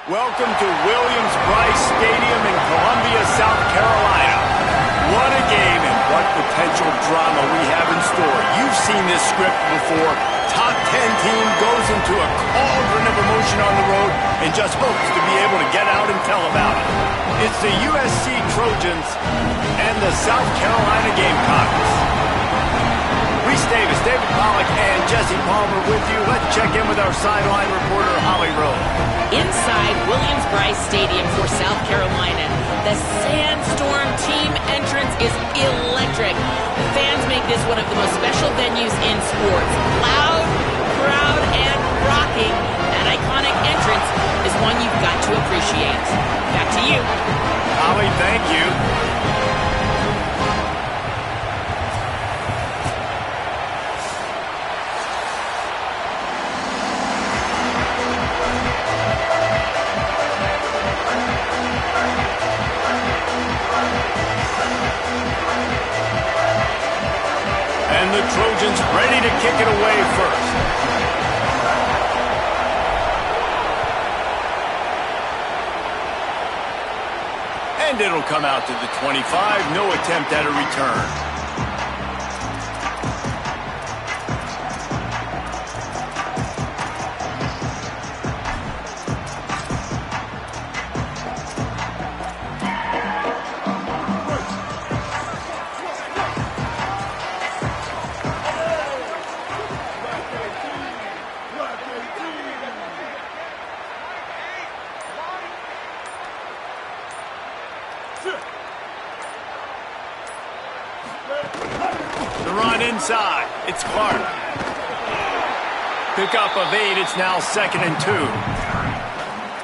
Welcome to Williams-Brice Stadium in Columbia, South Carolina. What a game and what potential drama we have in store. You've seen this script before. Top 10 team goes into a cauldron of emotion on the road and just hopes to be able to get out and tell about it. It's the USC Trojans and the South Carolina Gamecocks. Reese Davis, David Pollack, and Jesse Palmer with you. Let's check in with our sideline reporter, Holly Rowe. Inside Williams-Brice Stadium for South Carolina, the Sandstorm team entrance is electric. The fans make this one of the most special venues in sports. Loud, proud, and rocking. That iconic entrance is one you've got to appreciate. Back to you. Holly, thank you. And the Trojans ready to kick it away first. And it'll come out to the 25. No attempt at a return. The run inside. It's Clark. Pickup of 8. It's now 2nd and 2.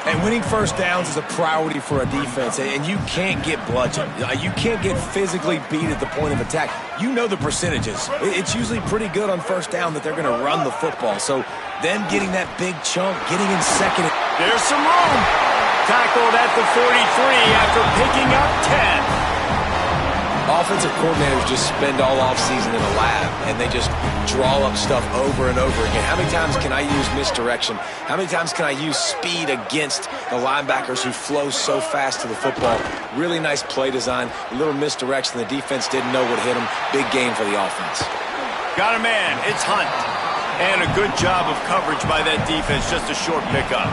And winning first downs is a priority for a defense, and you can't get bludgeoned. You can't get physically beat at the point of attack. You know the percentages. It's usually pretty good on first down that they're going to run the football. So them getting that big chunk, getting in second. There's some room. Tackled at the 43 after picking up 10. Offensive coordinators just spend all offseason in a lab, and they just draw up stuff over and over again. How many times can I use misdirection? How many times can I use speed against the linebackers who flow so fast to the football? Really nice play design, a little misdirection. The defense didn't know what hit them. Big game for the offense. Got a man. It's Hunt. And a good job of coverage by that defense. Just a short pickup.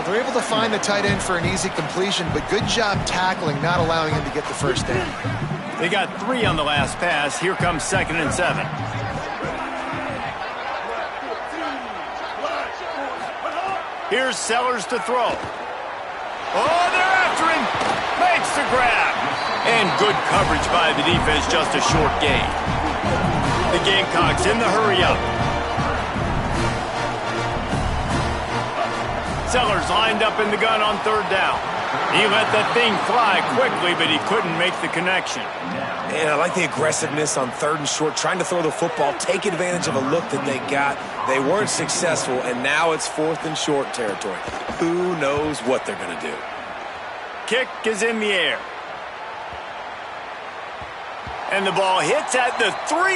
They're able to find the tight end for an easy completion, but good job tackling, not allowing him to get the first down. They got 3 on the last pass. Here comes 2nd and 7. Here's Sellers to throw. Oh, they're after him. Makes the grab. And good coverage by the defense, just a short gain. The Gamecocks in the hurry-up. Sellers lined up in the gun on 3rd down. He let that thing fly quickly, but he couldn't make the connection. And I like the aggressiveness on 3rd and short, trying to throw the football, take advantage of a look that they got. They weren't successful, and now it's 4th and short territory. Who knows what they're going to do? Kick is in the air. And the ball hits at the 3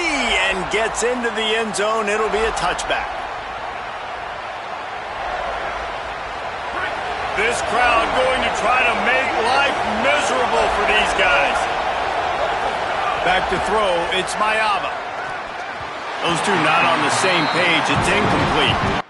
and gets into the end zone. It'll be a touchback. This crowd going to try to make life miserable for these guys. Back to throw, it's Mayava. Those two not on the same page. It's incomplete.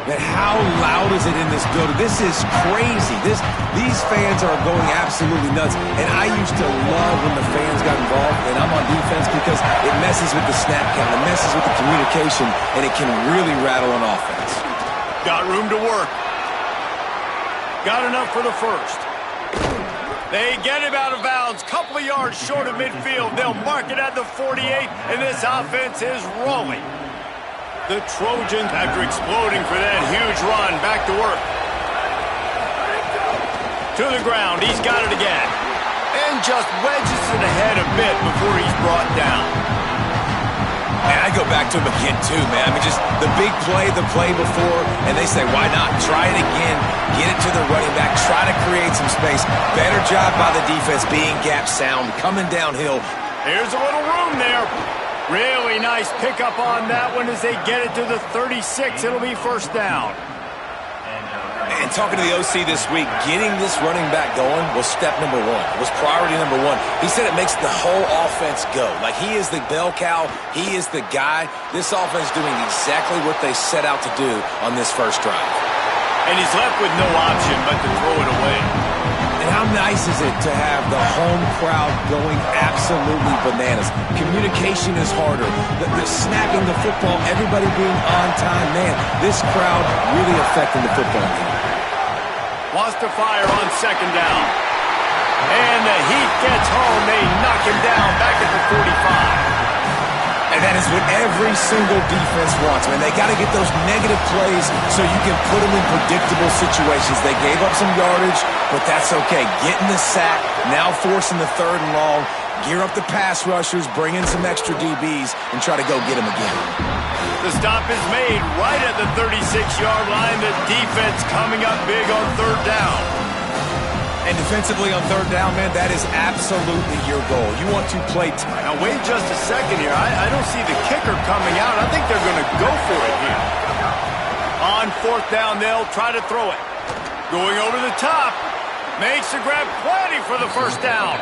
Man, how loud is it in this building? This is crazy. These fans are going absolutely nuts. And I used to love when the fans got involved, and I'm on defense because it messes with the snap count, it messes with the communication, and it can really rattle an offense. Got room to work. Got enough for the first. They get him out of bounds, couple of yards short of midfield. They'll mark it at the 48, and this offense is rolling. The Trojans, after exploding for that huge run, back to work. To the ground, he's got it again. And just wedges it ahead a bit before he's brought down. And I go back to him again, too, man. I mean, just the big play, the play before, and they say, why not? Try it again. Get it to the running back. Try to create some space. Better job by the defense being gap sound, coming downhill. Here's a little room there. Really nice pickup on that one as they get it to the 36. It'll be first down. And talking to the OC this week, getting this running back going was step number one. It was priority number one. He said it makes the whole offense go. Like, he is the bell cow. He is the guy. This offense doing exactly what they set out to do on this first drive. And he's left with no option but to throw it away. And how nice is it to have the home crowd going absolutely bananas? Communication is harder. The snapping the football, everybody being on time. Man, this crowd really affecting the football game. Wants to fire on second down. And the heat gets home. They knock him down back at the 45. And that is what every single defense wants, man. They got to get those negative plays so you can put them in predictable situations. They gave up some yardage, but that's okay. Getting the sack, now forcing the third and long, gear up the pass rushers, bring in some extra DBs, and try to go get them again. The stop is made right at the 36-yard line. The defense coming up big on third down. And defensively on third down, man, that is absolutely your goal. You want to play Now, wait just a second here. I don't see the kicker coming out. I think they're going to go for it here. On fourth down, they'll try to throw it. Going over the top. Makes the grab plenty for the first down.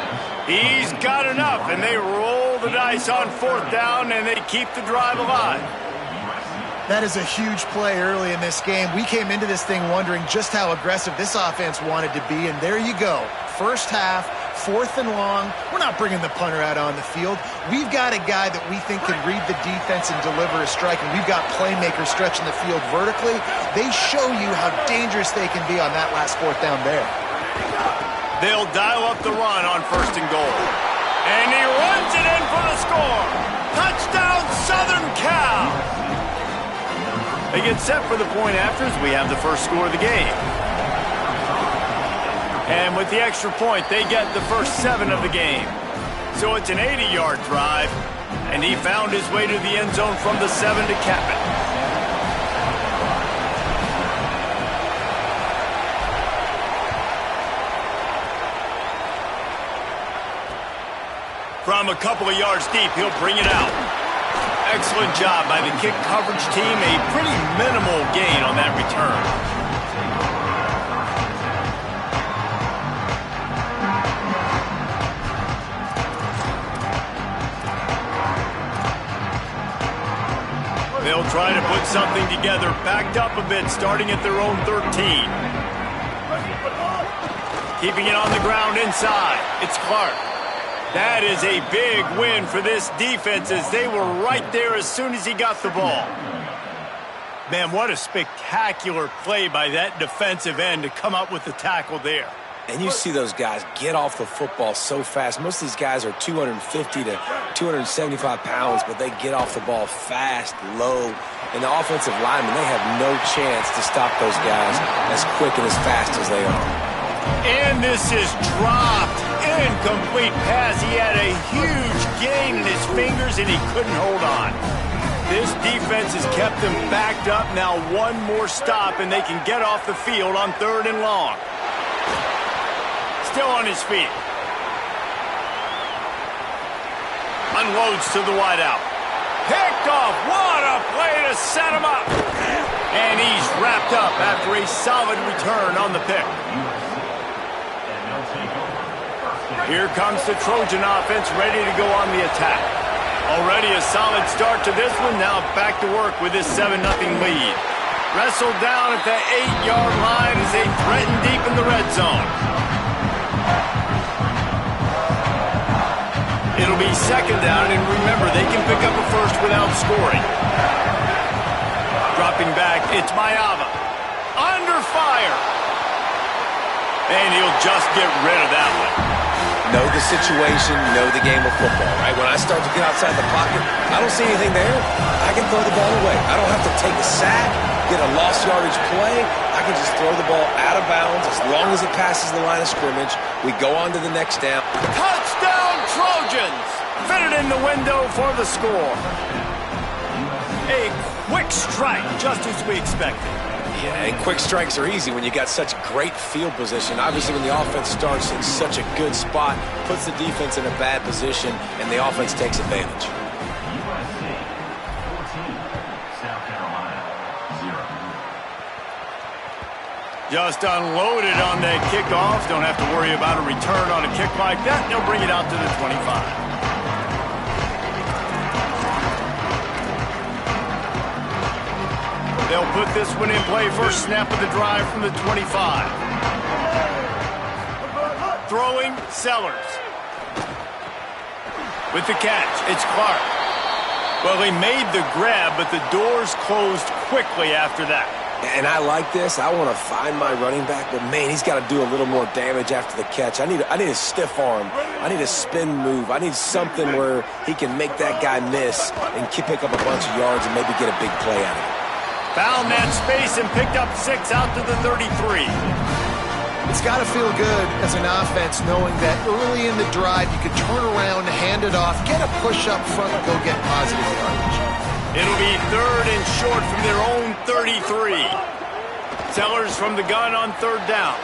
He's got enough, and they roll the dice on fourth down, and they keep the drive alive. That is a huge play early in this game. We came into this thing wondering just how aggressive this offense wanted to be, and there you go. First half, fourth and long. We're not bringing the punter out on the field. We've got a guy that we think can read the defense and deliver a strike, and we've got playmakers stretching the field vertically. They show you how dangerous they can be on that last fourth down there. They'll dial up the run on first and goal. And he runs it in for the score. Touchdown, Southern Cal. They get set for the point after as we have the first score of the game. And with the extra point, they get the first 7 of the game. So it's an 80-yard drive, and he found his way to the end zone from the 7 to cap it. From a couple of yards deep, he'll bring it out. Excellent job by the kick coverage team. A pretty minimal gain on that return. They'll try to put something together, backed up a bit, starting at their own 13. Keeping it on the ground inside. It's Clark. That is a big win for this defense as they were right there as soon as he got the ball. Man, what a spectacular play by that defensive end to come up with the tackle there. And you see those guys get off the football so fast. Most of these guys are 250 to 275 pounds, but they get off the ball fast, low. And the offensive linemen, they have no chance to stop those guys as quick and as fast as they are. And this is dropped. Incomplete pass. He had a huge gain in his fingers, and he couldn't hold on. This defense has kept them backed up. Now one more stop, and they can get off the field on third and long. Still on his feet. Unloads to the wideout. Picked off. What a play to set him up. And he's wrapped up after a solid return on the pick. Here comes the Trojan offense ready to go on the attack. Already a solid start to this one. Now back to work with this 7-0 lead. Wrestled down at the 8-yard line as they threaten deep in the red zone. It'll be second down, and remember, they can pick up a first without scoring. Dropping back, it's Mayava. Under fire. And he'll just get rid of that one. Know the situation, know the game of football, right? When I start to get outside the pocket, I don't see anything there. I can throw the ball away. I don't have to take a sack, get a lost yardage play. I can just throw the ball out of bounds as long as it passes the line of scrimmage. We go on to the next down. Touchdown, Trojans! Fitted in the window for the score. A quick strike, just as we expected. Yeah, and quick strikes are easy when you got such great field position. Obviously, when the offense starts in such a good spot, puts the defense in a bad position, and the offense takes advantage. Just unloaded on that kickoff. Don't have to worry about a return on a kick like that. They'll bring it out to the 25. They'll put this one in play. First snap of the drive from the 25. Throwing, Sellers. With the catch, it's Clark. Well, he made the grab, but the doors closed quickly after that. And I like this. I want to find my running back, but, man, he's got to do a little more damage after the catch. I need a stiff arm. I need a spin move. I need something where he can make that guy miss and pick up a bunch of yards and maybe get a big play out of it. Found that space and picked up 6 out to the 33. It's got to feel good as an offense knowing that early in the drive you could turn around, hand it off, get a push up front, and go get positive yardage. It'll be 3rd and short from their own 33. Sellers from the gun on 3rd down.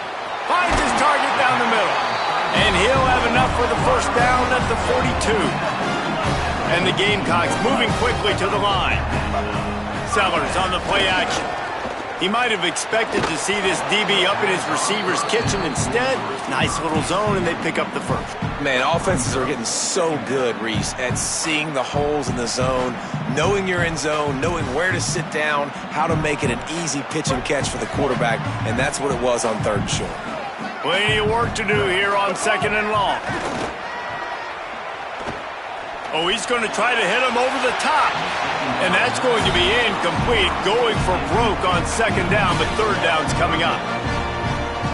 Finds his target down the middle. And he'll have enough for the first down at the 42. And the Gamecocks moving quickly to the line. Sellers on the play action. He might have expected to see this DB up in his receiver's kitchen. Instead, nice little zone, and they pick up the first. Man, offenses are getting so good, Reese, at seeing the holes in the zone, knowing you're in zone, knowing where to sit down, how to make it an easy pitch and catch for the quarterback, and that's what it was on 3rd and short. Plenty of work to do here on 2nd and long. Oh, he's going to try to hit him over the top. And that's going to be incomplete, going for broke on 2nd down, but 3rd down's coming up.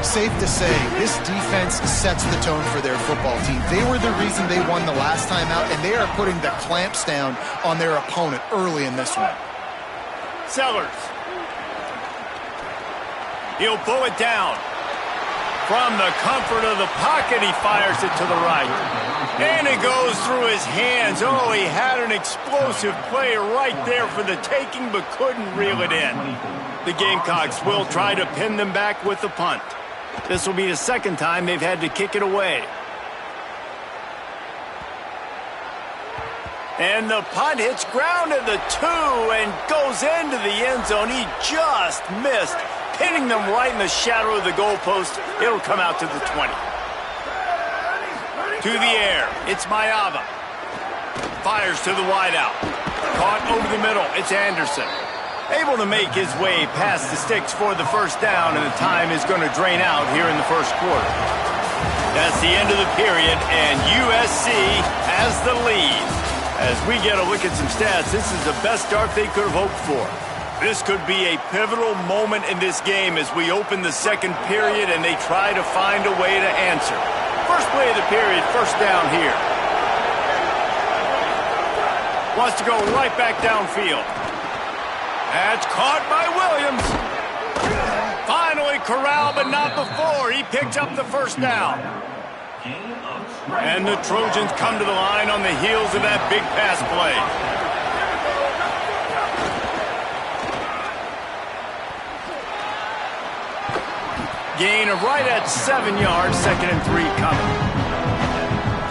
Safe to say, this defense sets the tone for their football team. They were the reason they won the last time out, and they are putting the clamps down on their opponent early in this one. Sellers. He'll pull it down. From the comfort of the pocket, he fires it to the right. And it goes through his hands. Oh, he had an explosive play right there for the taking, but couldn't reel it in. The Gamecocks will try to pin them back with the punt. This will be the 2nd time they've had to kick it away. And the punt hits ground at the 2 and goes into the end zone. He just missed, pinning them right in the shadow of the goalpost. It'll come out to the 20. To the air, it's Mayava. Fires to the wideout. Caught over the middle, it's Anderson. Able to make his way past the sticks for the first down, and the time is going to drain out here in the first quarter. That's the end of the period, and USC has the lead. As we get a look at some stats, this is the best start they could have hoped for. This could be a pivotal moment in this game as we open the 2nd period and they try to find a way to answer. First play of the period, first down here. Wants to go right back downfield. That's caught by Williams. Finally corralled, but not before. He picked up the first down. And the Trojans come to the line on the heels of that big pass play. Gain of right at 7 yards, 2nd and 3 coming.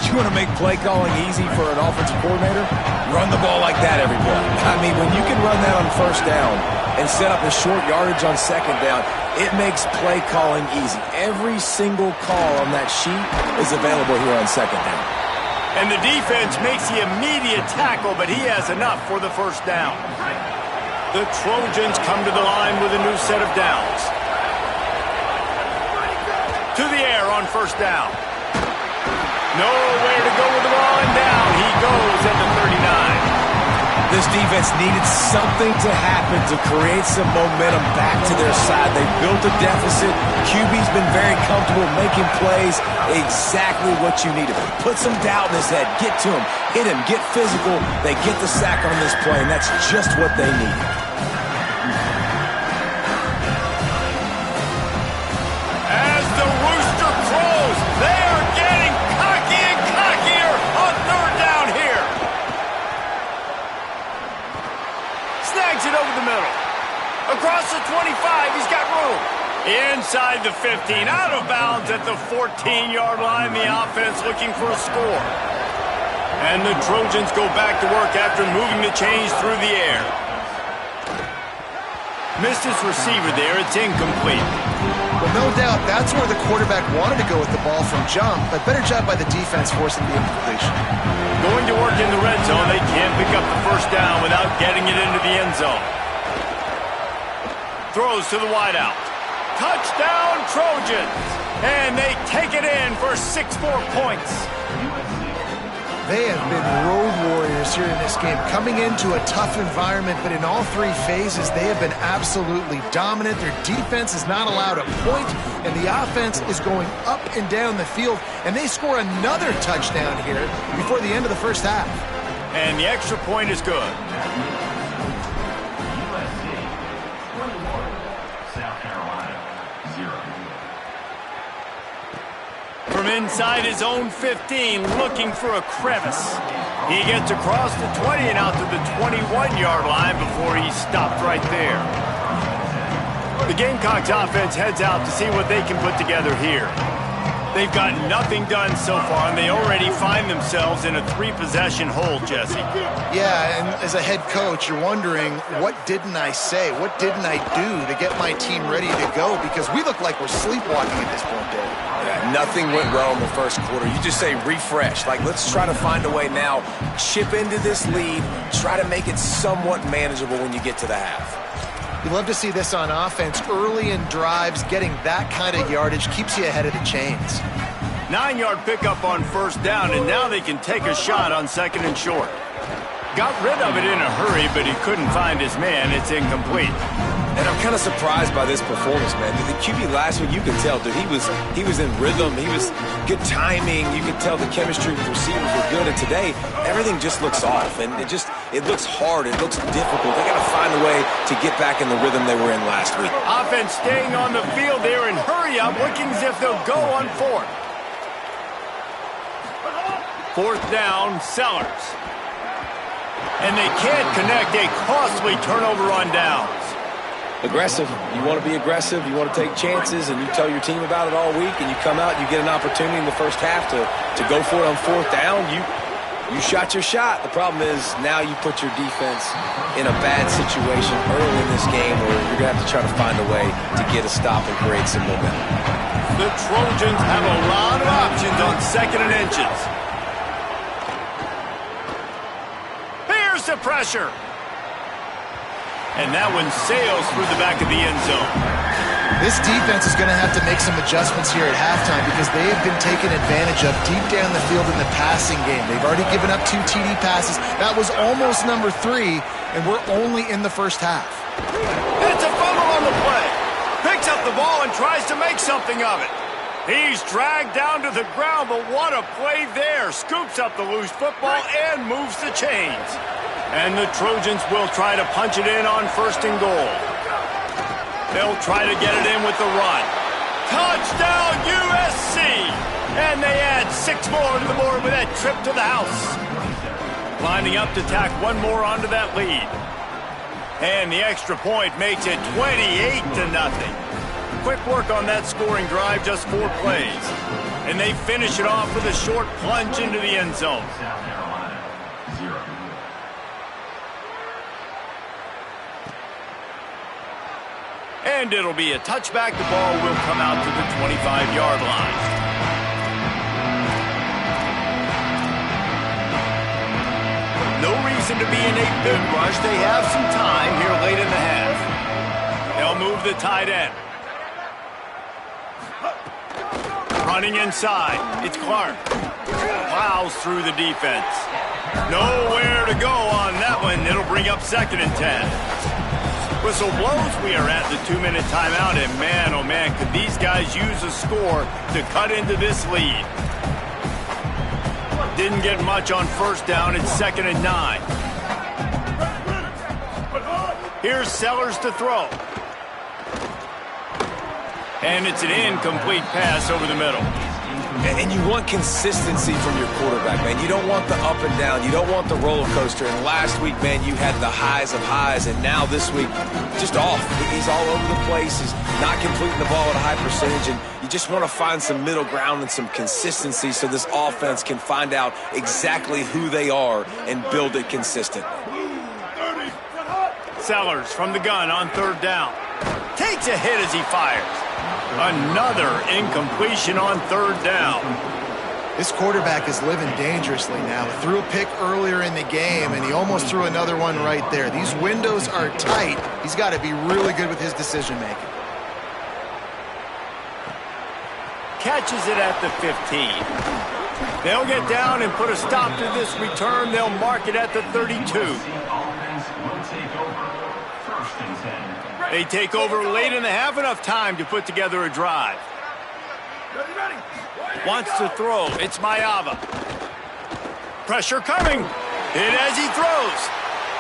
You want to make play calling easy for an offensive coordinator? Run the ball like that every play. I mean, when you can run that on first down and set up a short yardage on 2nd down, it makes play calling easy. Every single call on that sheet is available here on 2nd down. And the defense makes the immediate tackle, but he has enough for the first down. The Trojans come to the line with a new set of downs. To the air on first down. Nowhere to go with the ball, and down he goes at the 39. This defense needed something to happen to create some momentum back to their side. They built a deficit. QB's been very comfortable making plays, exactly what you needed. Put some doubt in his head. Get to him. Hit him. Get physical. They get the sack on this play, and that's just what they need. As the rooster crows, they are getting cocky and cockier on 3rd down here. inside the 15, out of bounds at the 14-yard line. The offense looking for a score. And the Trojans go back to work after moving the chains through the air. Missed his receiver there. It's incomplete. Well, no doubt that's where the quarterback wanted to go with the ball from jump, but better job by the defense forcing the incompletion. Going to work in the red zone, they can't pick up the first down without getting it into the end zone. Throws to the wideout. Touchdown, Trojans! And they take it in for 6 more points. They have been road warriors here in this game, coming into a tough environment, but in all 3 phases, they have been absolutely dominant. Their defense is not allowed a point, and the offense is going up and down the field, and they score another touchdown here before the end of the first half. And the extra point is good. From inside his own 15, looking for a crevice. He gets across the 20 and out to the 21-yard line before he's stopped right there. The Gamecocks offense heads out to see what they can put together here. They've got nothing done so far, and they already find themselves in a 3-possession hole, Jesse. Yeah, and as a head coach, you're wondering, what didn't I say? What didn't I do to get my team ready to go? Because we look like we're sleepwalking at this point, Dave. Yeah, nothing went well in the first quarter. You just say refresh. Like, let's try to find a way now. Chip into this lead. Try to make it somewhat manageable when you get to the half. You love to see this on offense. Early in drives, getting that kind of yardage keeps you ahead of the chains. 9-yard pickup on first down, and now they can take a shot on 2nd and short. Got rid of it in a hurry, but he couldn't find his man. It's incomplete. And I'm kind of surprised by this performance, man. The QB last week, you could tell, dude, he was in rhythm. He was good timing. You could tell the chemistry with the receivers were good. And today, everything just looks off. And it looks hard. It looks difficult. They got to find a way to get back in the rhythm they were in last week. Offense staying on the field there and hurry up, looking as if they'll go on 4th. 4th down, Sellers. And they can't connect. A costly turnover on downs. Aggressive. You want to be aggressive. You want to take chances, and you tell your team about it all week, and you come out, you get an opportunity in the first half to go for it on 4th down. You shot your shot. The problem is now you put your defense in a bad situation early in this game where you're going to have to try to find a way to get a stop and create some momentum. The Trojans have a lot of options on 2nd and inches. Here's the pressure. And that one sails through the back of the end zone. This defense is going to have to make some adjustments here at halftime because they have been taken advantage of deep down the field in the passing game. They've already given up 2 TD passes. That was almost number 3, and we're only in the first half. It's a fumble on the play. Picks up the ball and tries to make something of it. He's dragged down to the ground, but what a play there. Scoops up the loose football and moves the chains. And the Trojans will try to punch it in on 1st and goal. They'll try to get it in with the run. Touchdown, USC! And they add 6 more to the board with that trip to the house. Lining up to tack 1 more onto that lead. And the extra point makes it 28-0. Quick work on that scoring drive, just 4 plays. And they finish it off with a short plunge into the end zone. And it'll be a touchback. The ball will come out to the 25-yard line. No reason to be in a big rush. They have some time here late in the half. They'll move the tight end. Running inside. It's Clark. Plows through the defense. Nowhere to go on that one. It'll bring up 2nd and 10. Whistle blows. We are at the 2-minute timeout, and man, oh man, could these guys use a score to cut into this lead. Didn't get much on 1st down. It's 2nd and 9. Here's Sellers to throw. And it's an incomplete pass over the middle. And you want consistency from your quarterback, man. You don't want the up and down. You don't want the roller coaster. And last week, man, you had the highs of highs. And now this week, just off. He's all over the place. He's not completing the ball at a high percentage. And you just want to find some middle ground and some consistency so this offense can find out exactly who they are and build it consistent. Sellers from the gun on third down. Takes a hit as he fires. Another incompletion on third down. This quarterback is living dangerously now. He threw a pick earlier in the game, and he almost threw another one right there. These windows are tight. He's got to be really good with his decision-making. Catches it at the 15. They'll get down and put a stop to this return. They'll mark it at the 32. They take over late in the half, enough time to put together a drive. Wants to throw. It's Mayava. Pressure coming. Hit as he throws.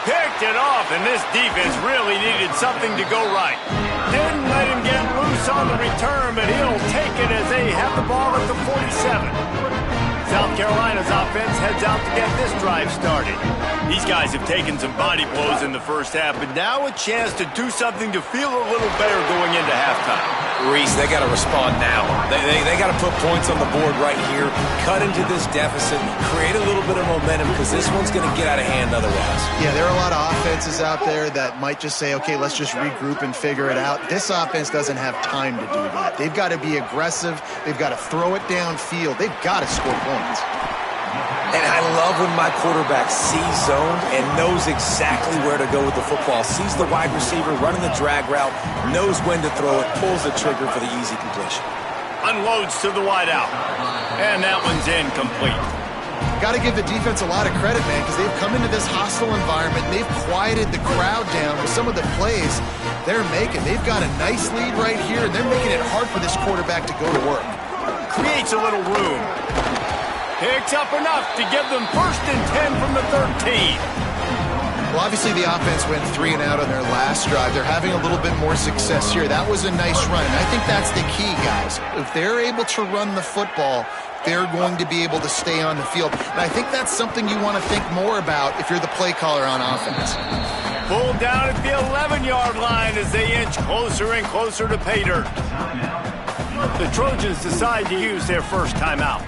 Picked it off, and this defense really needed something to go right. Didn't let him get loose on the return, but he'll take it as they have the ball at the 47. South Carolina's offense heads out to get this drive started. These guys have taken some body blows in the first half, but now a chance to do something to feel a little better going into halftime. Reese, they got to respond now. They got to put points on the board right here, cut into this deficit, create a little bit of momentum, because this one's going to get out of hand otherwise. Yeah, there are a lot of offenses out there that might just say, okay, let's just regroup and figure it out. This offense doesn't have time to do that. They've got to be aggressive. They've got to throw it downfield. They've got to score points. And I love when my quarterback sees zoned and knows exactly where to go with the football. Sees the wide receiver running the drag route, knows when to throw it, pulls the trigger for the easy completion. Unloads to the wideout. And that one's incomplete. Got to give the defense a lot of credit, man, because they've come into this hostile environment. They've quieted the crowd down with some of the plays they're making. They've got a nice lead right here, and they're making it hard for this quarterback to go to work. Creates a little room. Picks up enough to give them 1st and 10 from the 13. Well, obviously the offense went 3 and out on their last drive. They're having a little bit more success here. That was a nice run, and I think that's the key, guys. If they're able to run the football, they're going to be able to stay on the field. And I think that's something you want to think more about if you're the play caller on offense. Pulled down at the 11-yard line as they inch closer and closer to pay dirt. The Trojans decide to use their first timeout.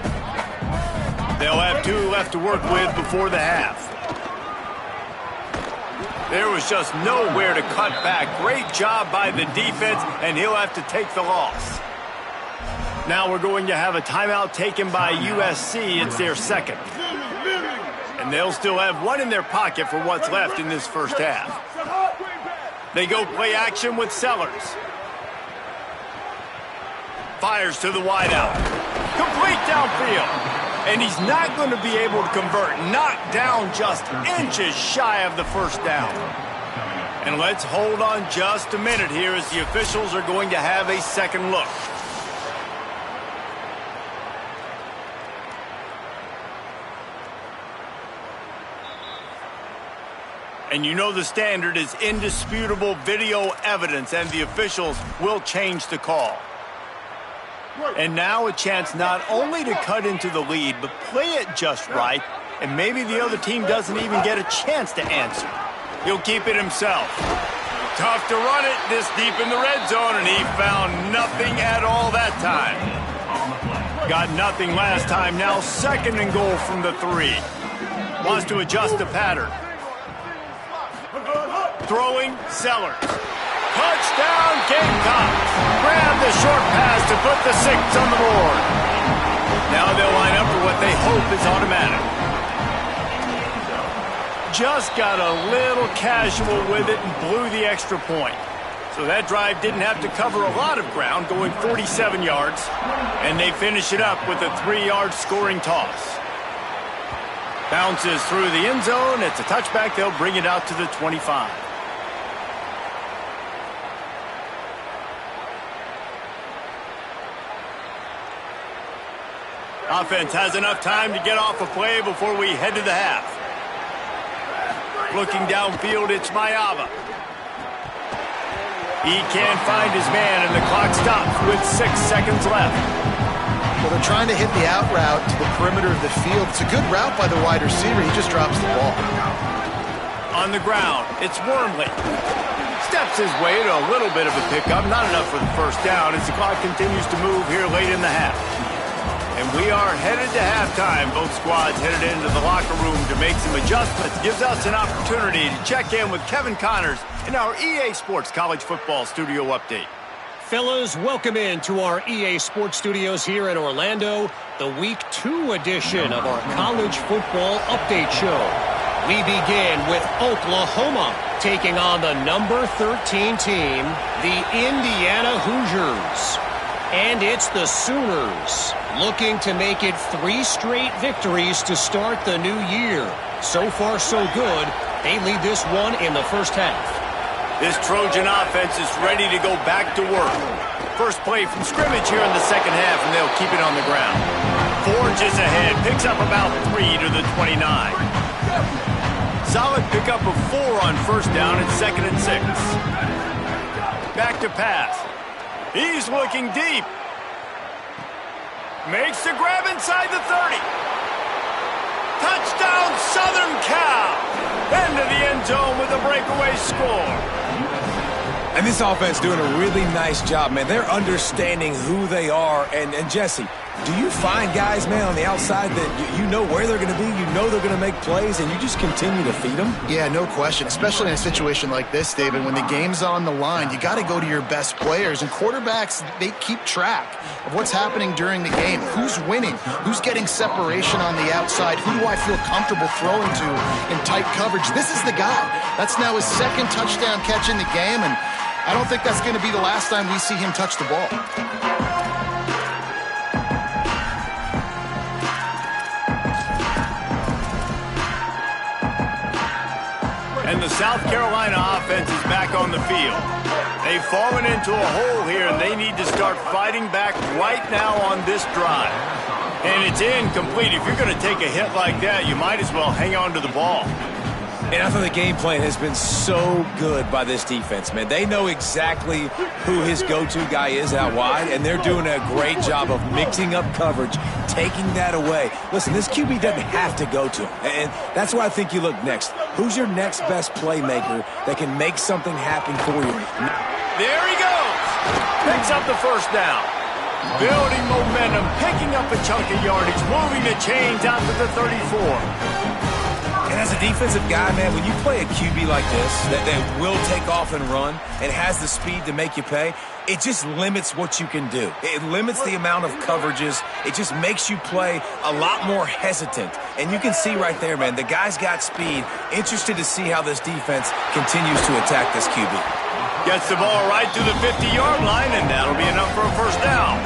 They'll have 2 left to work with before the half. There was just nowhere to cut back. Great job by the defense, and he'll have to take the loss. Now we're going to have a timeout taken by USC. It's their second. And they'll still have 1 in their pocket for what's left in this first half. They go play action with Sellers. Fires to the wideout. Complete downfield. And he's not going to be able to convert. Knocked down just inches shy of the first down. And let's hold on just a minute here as the officials are going to have a second look. And you know the standard is indisputable video evidence, and the officials will change the call. And now a chance not only to cut into the lead, but play it just right, and maybe the other team doesn't even get a chance to answer. He'll keep it himself. Tough to run it this deep in the red zone, and he found nothing at all that time. Got nothing last time, now 2nd and goal from the 3. Wants to adjust the pattern. Throwing, Sellers. Touchdown, Gamecocks. Grab the short pass to put the 6 on the board. Now they'll line up for what they hope is automatic. Just got a little casual with it and blew the extra point. So that drive didn't have to cover a lot of ground, going 47 yards. And they finish it up with a 3-yard scoring toss. Bounces through the end zone. It's a touchback. They'll bring it out to the 25. Offense has enough time to get off a play before we head to the half. Looking downfield, it's Mayava. He can't find his man, and the clock stops with 6 seconds left. Well, they're trying to hit the out route to the perimeter of the field. It's a good route by the wide receiver. He just drops the ball. On the ground, it's Wormley. Steps his way to a little bit of a pickup. Not enough for the first down as the clock continues to move here late in the half. And we are headed to halftime. Both squads headed into the locker room to make some adjustments. Gives us an opportunity to check in with Kevin Connors in our EA Sports College Football Studio Update. Fellas, welcome in to our EA Sports Studios here in Orlando, the Week 2 edition of our College Football Update Show. We begin with Oklahoma taking on the number 13 team, the Indiana Hoosiers. And it's the Sooners looking to make it 3 straight victories to start the new year. So far, so good. They lead this one in the first half. This Trojan offense is ready to go back to work. First play from scrimmage here in the second half, and they'll keep it on the ground. Forges ahead, picks up about 3 to the 29. Solid pickup of 4 on first down and 2nd and 6. Back to pass. He's looking deep. Makes the grab inside the 30. Touchdown, Southern Cal. Into the end zone with a breakaway score. And this offense doing a really nice job, man. They're understanding who they are. And Jesse, do you find guys, man, on the outside that you know where they're going to be, you know they're going to make plays, and you just continue to feed them? Yeah, no question, especially in a situation like this, David. When the game's on the line, you got to go to your best players. And quarterbacks, they keep track of what's happening during the game. Who's winning? Who's getting separation on the outside? Who do I feel comfortable throwing to in tight coverage? This is the guy. That's now his 2nd touchdown catch in the game, and I don't think that's going to be the last time we see him touch the ball. And the South Carolina offense is back on the field. They've fallen into a hole here, and they need to start fighting back right now on this drive. And it's incomplete. If you're going to take a hit like that, you might as well hang on to the ball. And I thought the game plan has been so good by this defense, man. They know exactly who his go-to guy is out wide, and they're doing a great job of mixing up coverage, taking that away. Listen, this QB doesn't have to go to him, and that's why I think you look next. Who's your next best playmaker that can make something happen for you? There he goes. Picks up the first down. Building momentum, picking up a chunk of yardage, moving the chains out to the 34. And as a defensive guy, man, when you play a QB like this that will take off and run and has the speed to make you pay, it just limits what you can do. It limits the amount of coverages. It just makes you play a lot more hesitant. And you can see right there, man, the guy's got speed. Interested to see how this defense continues to attack this QB. Gets the ball right to the 50-yard line, and that'll be enough for a first down.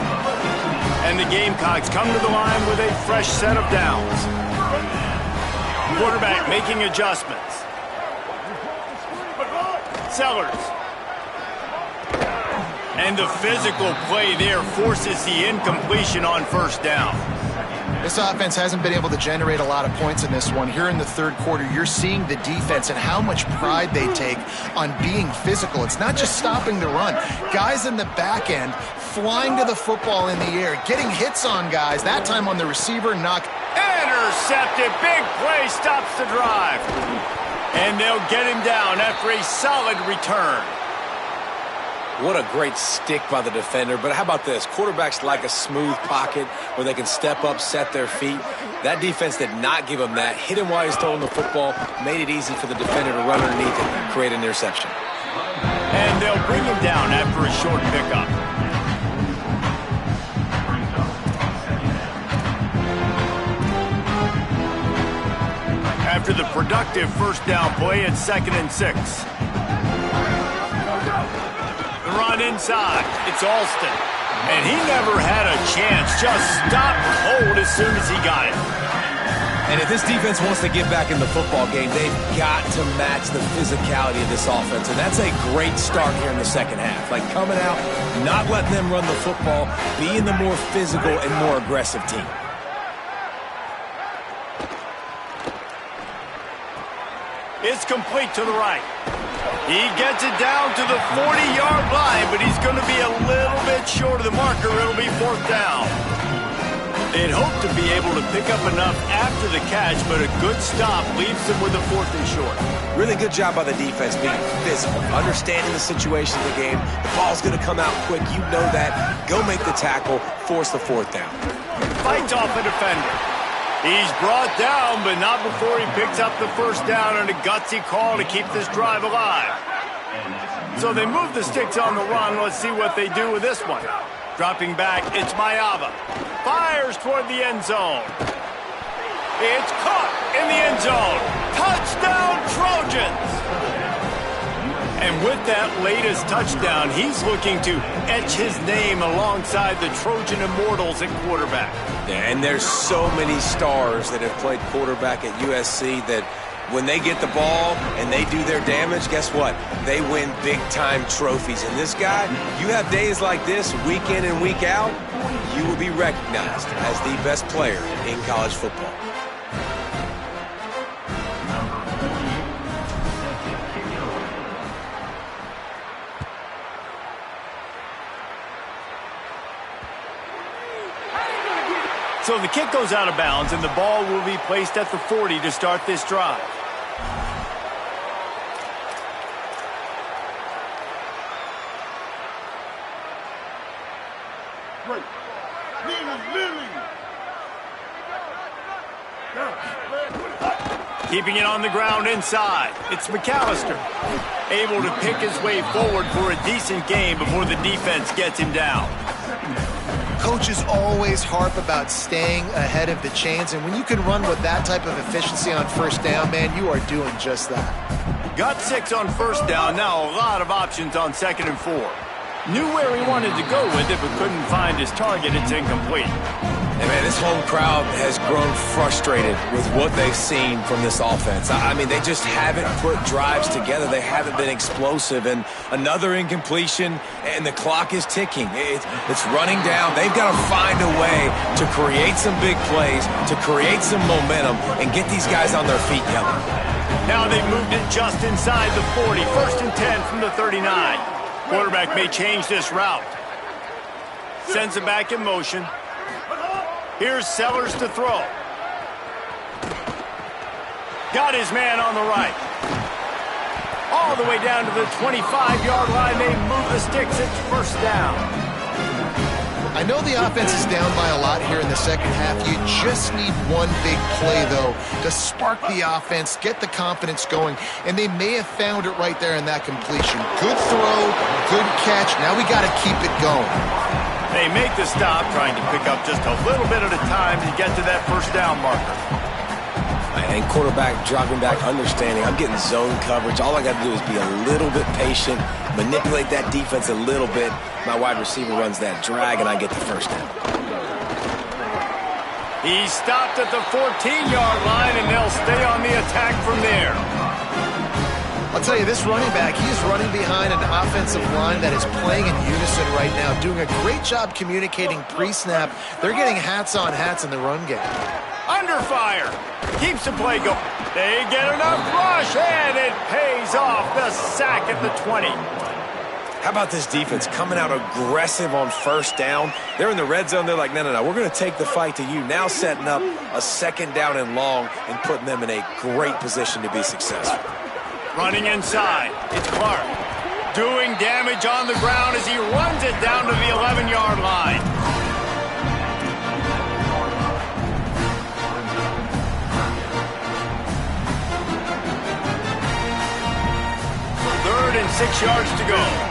And the Gamecocks come to the line with a fresh set of downs. Quarterback making adjustments. Sellers. And the physical play there forces the incompletion on first down. This offense hasn't been able to generate a lot of points in this one. Here in the third quarter, you're seeing the defense and how much pride they take on being physical. It's not just stopping the run. Guys in the back end flying to the football in the air, getting hits on guys, that time on the receiver, knock. Intercepted. Big play stops the drive. And they'll get him down after a solid return. What a great stick by the defender. But how about this? Quarterbacks like a smooth pocket where they can step up, set their feet. That defense did not give him that. Hit him while he's throwing the football. Made it easy for the defender to run underneath and create an interception. And they'll bring him down after a short pickup. After the productive first down play, it's 2nd and 6. The run inside. It's Alston. And he never had a chance. Just stopped cold as soon as he got it. And if this defense wants to get back in the football game, they've got to match the physicality of this offense. And that's a great start here in the second half. Like coming out, not letting them run the football, being the more physical and more aggressive team. It's complete to the right. He gets it down to the 40-yard line, but he's going to be a little bit short of the marker. It'll be 4th down. They'd hope to be able to pick up enough after the catch, but a good stop leaves them with a 4th and short. Really good job by the defense being physical, understanding the situation of the game. The ball's going to come out quick. You know that. Go make the tackle, force the 4th down. Fights off a defender. He's brought down, but not before he picks up the 1st down and a gutsy call to keep this drive alive. So they move the sticks on the run. Let's see what they do with this one. Dropping back, it's Mayava. Fires toward the end zone. It's caught in the end zone. Touchdown, Trojans! And with that latest touchdown, he's looking to etch his name alongside the Trojan Immortals at quarterback. Yeah, and there's so many stars that have played quarterback at USC that when they get the ball and they do their damage, guess what? They win big-time trophies. And this guy, you have days like this, week in and week out, you will be recognized as the best player in college football. So the kick goes out of bounds, and the ball will be placed at the 40 to start this drive. Keeping it on the ground inside. It's McAllister. Able to pick his way forward for a decent game before the defense gets him down. Coaches always harp about staying ahead of the chains, and when you can run with that type of efficiency on 1st down, man, you are doing just that. Got 6 on 1st down, now a lot of options on 2nd and 4. Knew where he wanted to go with it, but couldn't find his target. It's incomplete. And man, this home crowd has grown frustrated with what they've seen from this offense. I mean, they just haven't put drives together. They haven't been explosive. And another incompletion, and the clock is ticking. It's running down. They've got to find a way to create some big plays, to create some momentum, and get these guys on their feet, Kelly. Now they've moved it just inside the 40. 1st and 10 from the 39. Quarterback may change this route. Sends it back in motion. Here's Sellers to throw. Got his man on the right. All the way down to the 25-yard line. They move the sticks. It's 1st down. I know the offense is down by a lot here in the 2nd half. You just need one big play, though, to spark the offense, get the confidence going, and they may have found it right there in that completion. Good throw, good catch. Now we got to keep it going. They make the stop, trying to pick up just a little bit at a time to get to that 1st down marker. And quarterback dropping back, understanding I'm getting zone coverage. All I got to do is be a little bit patient, manipulate that defense a little bit. My wide receiver runs that drag, and I get the 1st down. He stopped at the 14-yard line, and they'll stay on the attack from there. I'll tell you, this running back, he's running behind an offensive line that is playing in unison right now, doing a great job communicating pre-snap. They're getting hats on hats in the run game. Under fire. Keeps the play going. They get enough rush, and it pays off. The sack at the 20. How about this defense coming out aggressive on 1st down? They're in the red zone. They're like, no, we're going to take the fight to you. Now setting up a 2nd down and long and putting them in a great position to be successful. Running inside, it's Clark. Doing damage on the ground as he runs it down to the 11-yard line. Third and 6 yards to go.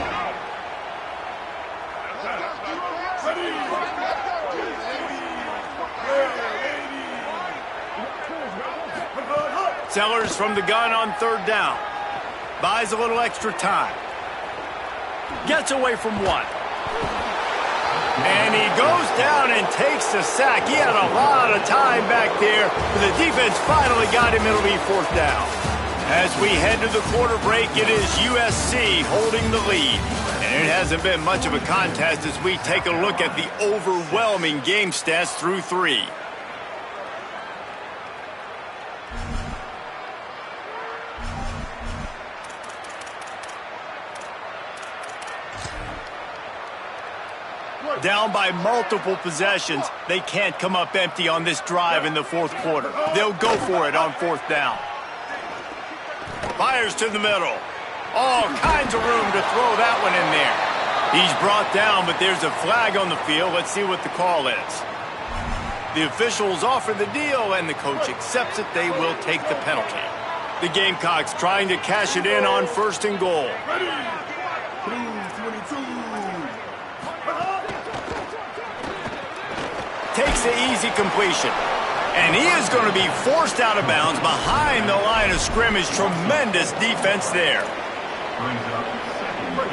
Sellers from the gun on 3rd down. Buys a little extra time. Gets away from 1. And he goes down and takes the sack. He had a lot of time back there, but the defense finally got him. It'll be 4th down. As we head to the quarter break, it is USC holding the lead. And it hasn't been much of a contest as we take a look at the overwhelming game stats through 3. Down by multiple possessions, they can't come up empty on this drive in the fourth quarter. They'll go for it on fourth down. Fires to the middle. All kinds of room to throw that one in there. He's brought down, but there's a flag on the field. Let's see what the call is. The officials offer the deal, and the coach accepts it. They will take the penalty. The Gamecocks trying to cash it in on first and goal. Takes the easy completion. And he is going to be forced out of bounds behind the line of scrimmage. Tremendous defense there.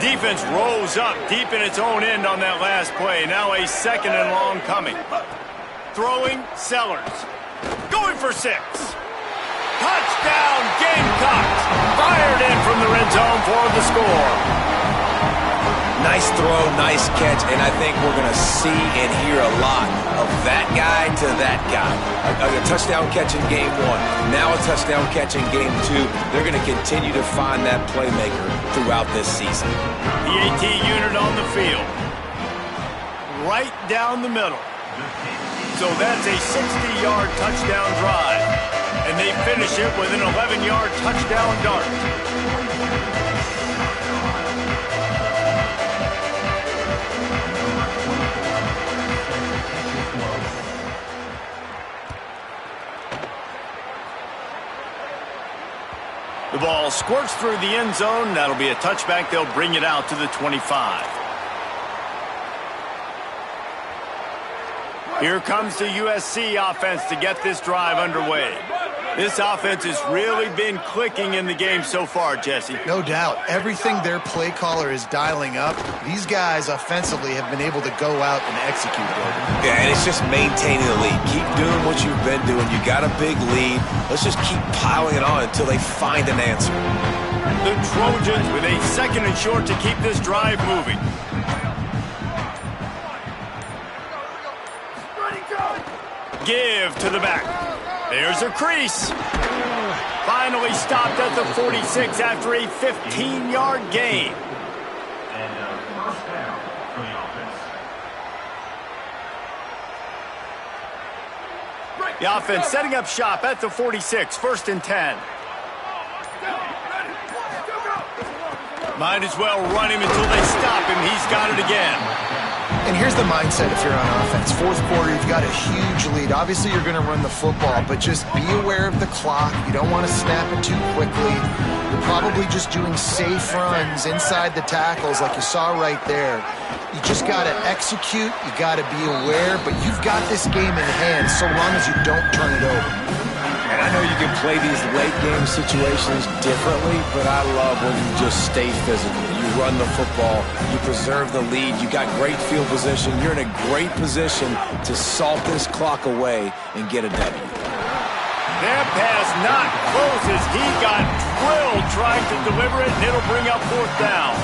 Defense rolls up deep in its own end on that last play. Now a second and long coming. Throwing, Sellers. Going for 6. Touchdown, Gamecocks. Fired in from the red zone for the score. Nice throw, nice catch, and I think we're going to see and hear a lot of that guy to that guy. A touchdown catch in game 1, now a touchdown catch in game 2. They're going to continue to find that playmaker throughout this season. The AT unit on the field. Right down the middle. So that's a 60-yard touchdown drive. And they finish it with an 11-yard touchdown dart. The ball squirts through the end zone. That'll be a touchback. They'll bring it out to the 25. Here comes the USC offense to get this drive underway. This offense has really been clicking in the game so far, Jesse. No doubt. Everything their play caller is dialing up, these guys offensively have been able to go out and execute. Yeah, and it's just maintaining the lead. Keep doing what you've been doing. You got a big lead. Let's just keep piling it on until they find an answer. The Trojans with a second and short to keep this drive moving. Give to the back. There's a crease. Finally stopped at the 46 after a 15-yard gain. And first down for the offense. The offense setting up shop at the 46, first and 10. Might as well run him until they stop him. He's got it again. And here's the mindset if you're on offense. Fourth quarter, you've got a huge lead. Obviously, you're going to run the football, but just be aware of the clock. You don't want to snap it too quickly. You're probably just doing safe runs inside the tackles like you saw right there. You just got to execute. You got to be aware, but you've got this game in hand so long as you don't turn it over. And I know you can play these late game situations differently, but I love when you just stay physical. You run the football, you preserve the lead, you got great field position, you're in a great position to salt this clock away and get a W. That pass not close as he got drilled trying to deliver it, and it'll bring up fourth down.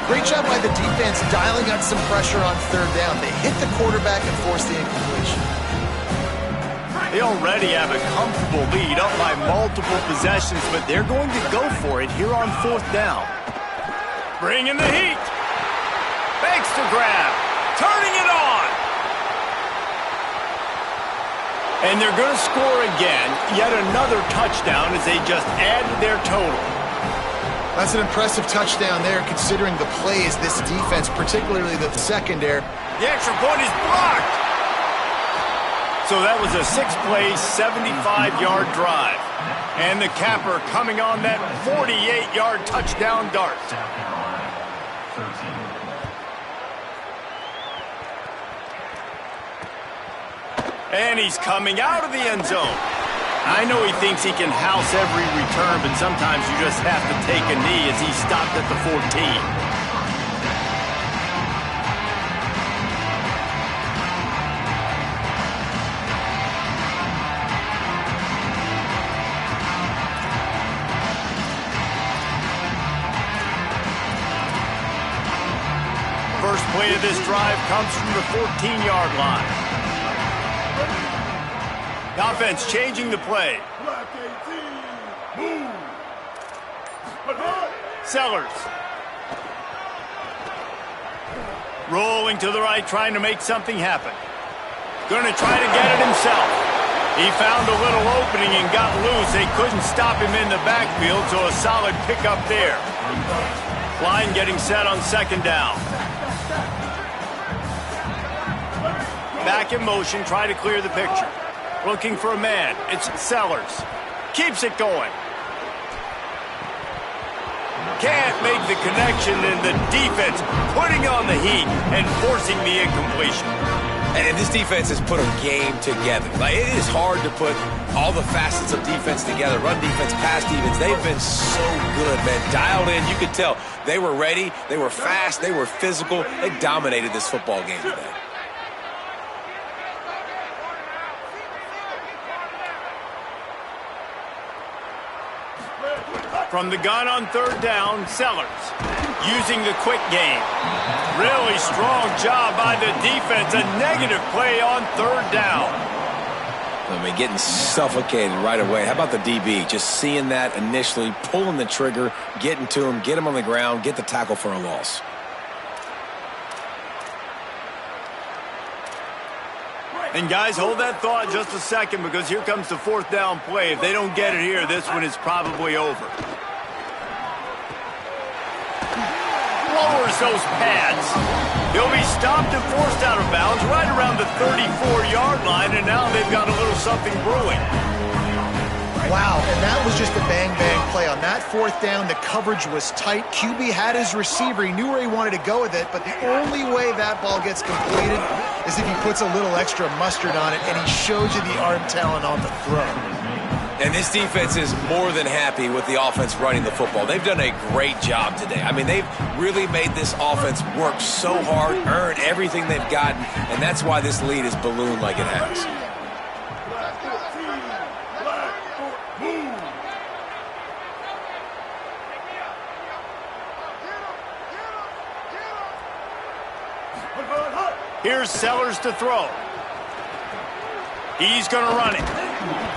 Great job by the defense dialing up some pressure on third down. They hit the quarterback and forced the incompletion. They already have a comfortable lead up by multiple possessions, but they're going to go for it here on fourth down. Bringing the heat. Fakes to grab. Turning it on. And they're going to score again. Yet another touchdown as they just add to their total. That's an impressive touchdown there considering the plays this defense, particularly the secondary. The extra point is blocked. So that was a 6-play, 75-yard drive. And the capper coming on that 48-yard touchdown dart. And he's coming out of the end zone. I know he thinks he can house every return, but sometimes you just have to take a knee as he stopped at the 14. First play of this drive comes from the 14-yard line. The offense changing the play. Sellers. Rolling to the right, trying to make something happen. Going to try to get it himself. He found a little opening and got loose. They couldn't stop him in the backfield, so a solid pickup there. Line getting set on second down. Back in motion, try to clear the picture. Looking for a man. It's Sellers. Keeps it going. Can't make the connection, and the defense putting on the heat and forcing the incompletion. And this defense has put a game together. Like, it is hard to put all the facets of defense together. Run defense, pass defense. They've been so good, man. Dialed in. You could tell they were ready. They were fast. They were physical. They dominated this football game today. From the gun on third down, Sellers using the quick game. Really strong job by the defense. A negative play on third down. I mean, getting suffocated right away. How about the DB? Just seeing that initially, pulling the trigger, getting to him, get him on the ground, get the tackle for a loss. And guys, hold that thought just a second, because here comes the fourth down play. If they don't get it here, this one is probably over. Lowers those pads. He'll be stopped and forced out of bounds right around the 34-yard line, and now they've got a little something brewing. Wow, and that was just a bang-bang play. On that fourth down, the coverage was tight. QB had his receiver. He knew where he wanted to go with it, but the only way that ball gets completed is if he puts a little extra mustard on it, and he shows you the arm talent on the throw. And this defense is more than happy with the offense running the football. They've done a great job today. I mean, they've really made this offense work so hard, earn everything they've gotten, and that's why this lead is ballooned like it has. Here's Sellers to throw. He's going to run it.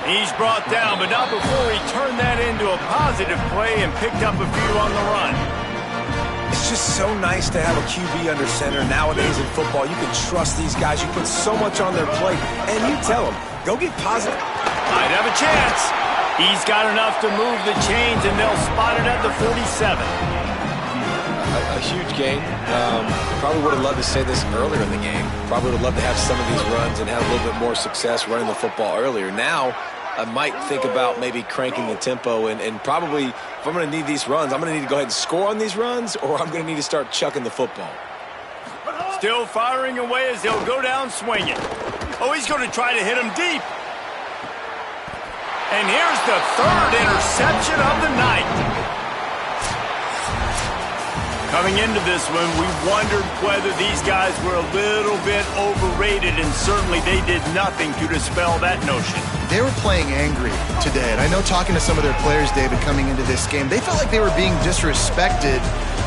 He's brought down, but not before he turned that into a positive play and picked up a few on the run. It's just so nice to have a QB under center. Nowadays in football, you can trust these guys. You put so much on their plate, and you tell them, go get positive. Might have a chance. He's got enough to move the chains, and they'll spot it at the 47. A huge game. Probably would have loved to say this earlier in the game. Probably would have loved to have some of these runs and have a little bit more success running the football earlier. Now, I might think about maybe cranking the tempo and probably, if I'm going to need these runs, I'm going to need to go ahead and score on these runs, or I'm going to need to start chucking the football. Still firing away as they'll go down swinging. Oh, he's going to try to hit him deep. And here's the third interception of the night. Coming into this one, we wondered whether these guys were a little bit overrated, and certainly they did nothing to dispel that notion. They were playing angry today, and I know talking to some of their players, David, coming into this game, they felt like they were being disrespected.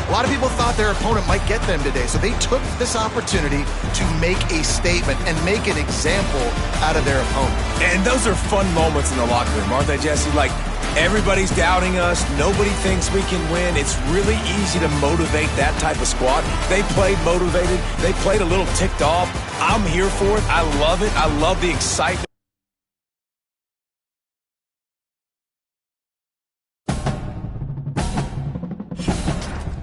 A lot of people thought their opponent might get them today, so they took this opportunity to make a statement and make an example out of their opponent. And those are fun moments in the locker room, aren't they, Jesse? Like, everybody's doubting us. Nobody thinks we can win. It's really easy to motivate that type of squad. They played motivated. They played a little ticked off. I'm here for it. I love it. I love the excitement.